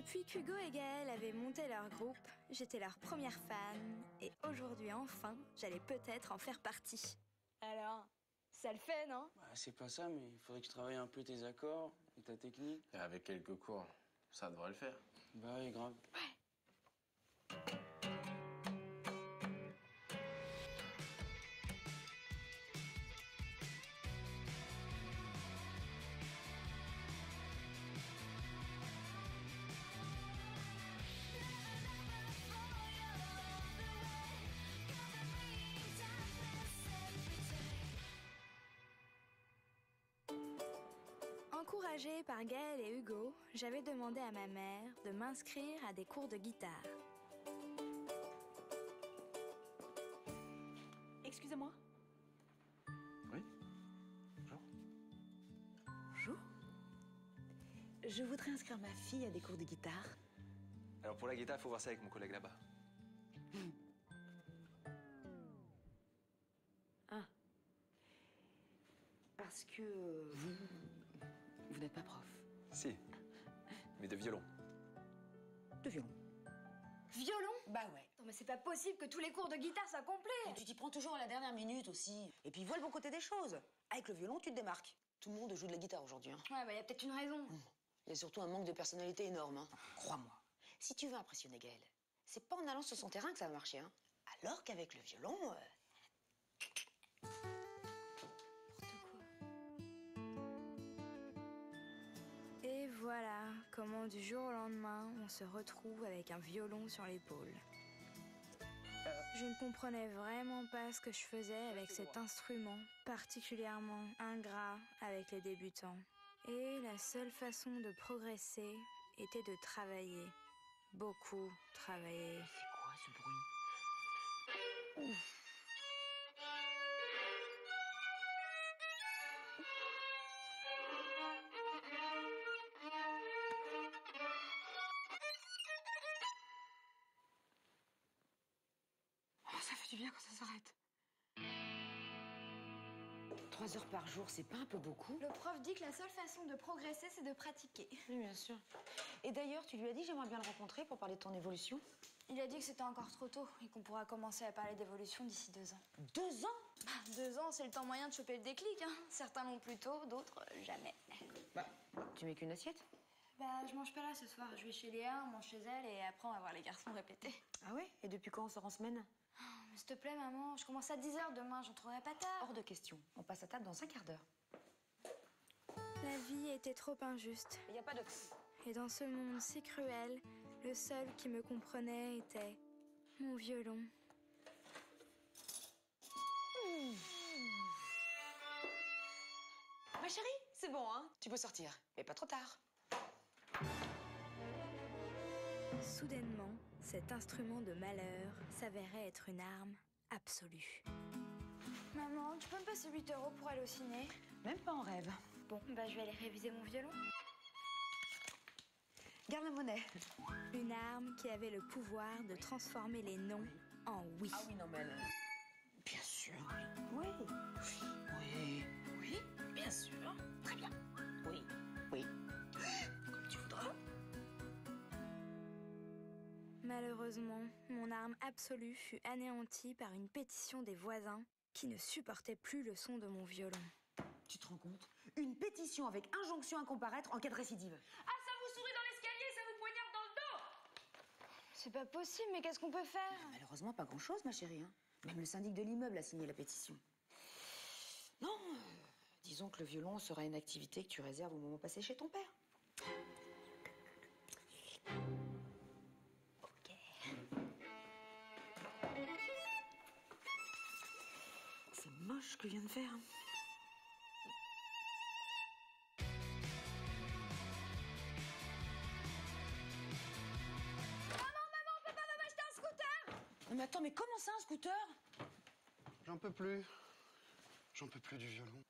Depuis qu'Hugo et Gaël avaient monté leur groupe, j'étais leur première fan. Et aujourd'hui, enfin, j'allais peut-être en faire partie. Alors, ça le fait, non? Bah, c'est pas ça, mais il faudrait que je travaille un peu tes accords et ta technique. Et avec quelques cours, ça devrait le faire. Bah oui, grave. Encouragée par Gaël et Hugo, j'avais demandé à ma mère de m'inscrire à des cours de guitare. Excusez-moi. Oui? Bonjour. Bonjour. Je voudrais inscrire ma fille à des cours de guitare. Alors pour la guitare, il faut voir ça avec mon collègue là-bas. Ah. Parce que vous n'êtes pas prof. Si, mais de violon. De violon. Violon? Bah ouais. Non mais c'est pas possible que tous les cours de guitare soient complets. Et tu t'y prends toujours à la dernière minute aussi. Et puis vois le bon côté des choses. Avec le violon, tu te démarques. Tout le monde joue de la guitare aujourd'hui. Hein. Ouais, bah y a peut-être une raison. Il y a surtout un manque de personnalité énorme. Hein. Crois-moi. Si tu veux impressionner Gaël, c'est pas en allant sur son terrain que ça va marcher. Hein. Alors qu'avec le violon... Et voilà comment du jour au lendemain, on se retrouve avec un violon sur l'épaule. Je ne comprenais vraiment pas ce que je faisais avec cet instrument, particulièrement ingrat avec les débutants. Et la seule façon de progresser était de travailler. Beaucoup travailler. C'est quoi ce bruit? Ça fait du bien quand ça s'arrête. 3 heures par jour, c'est pas un peu beaucoup? Le prof dit que la seule façon de progresser, c'est de pratiquer. Oui, bien sûr. Et d'ailleurs, tu lui as dit j'aimerais bien le rencontrer pour parler de ton évolution? Il a dit que c'était encore trop tôt et qu'on pourra commencer à parler d'évolution d'ici 2 ans. 2 ans? 2 ans, c'est le temps moyen de choper le déclic, hein. Certains l'ont plus tôt, d'autres jamais. Bah, tu mets qu'une assiette? Bah, je mange pas là ce soir. Je vais chez Léa, on mange chez elle et après on va voir les garçons répéter. Ah ouais? Et depuis quand on sort en semaine? Mais s'il te plaît, maman, je commence à 10h demain, j'en trouverai pas tard. Hors de question. On passe à table dans 5 quarts d'heure. La vie était trop injuste. Il n'y a pas de... Et dans ce monde si cruel, le seul qui me comprenait était mon violon. Ma chérie, c'est bon, hein? Tu peux sortir, mais pas trop tard. Soudainement, cet instrument de malheur s'avérait être une arme absolue. Maman, tu peux me passer 8 € pour aller au ciné? Même pas en rêve. Bon, bah je vais aller réviser mon violon. Garde la monnaie. Une arme qui avait le pouvoir de transformer les non en oui. Ah oui, non, mais... Bien sûr. Oui. Oui. Oui, bien sûr. Très bien. Oui. Oui. Comme tu voudras. Malheureusement, mon arme absolue fut anéantie par une pétition des voisins qui ne supportaient plus le son de mon violon. Tu te rends compte? Une pétition avec injonction à comparaître en cas de récidive. Ah, ça vous sourit dans l'escalier, ça vous poignarde dans le dos! C'est pas possible, mais qu'est-ce qu'on peut faire? Malheureusement, pas grand-chose, ma chérie. Hein. Même le syndic de l'immeuble a signé la pétition. Non, disons que le violon sera une activité que tu réserves au moment passé chez ton père. Ok. C'est moche ce que je viens de faire. Mais attends, mais comment ça, un scooter? J'en peux plus. J'en peux plus du violon.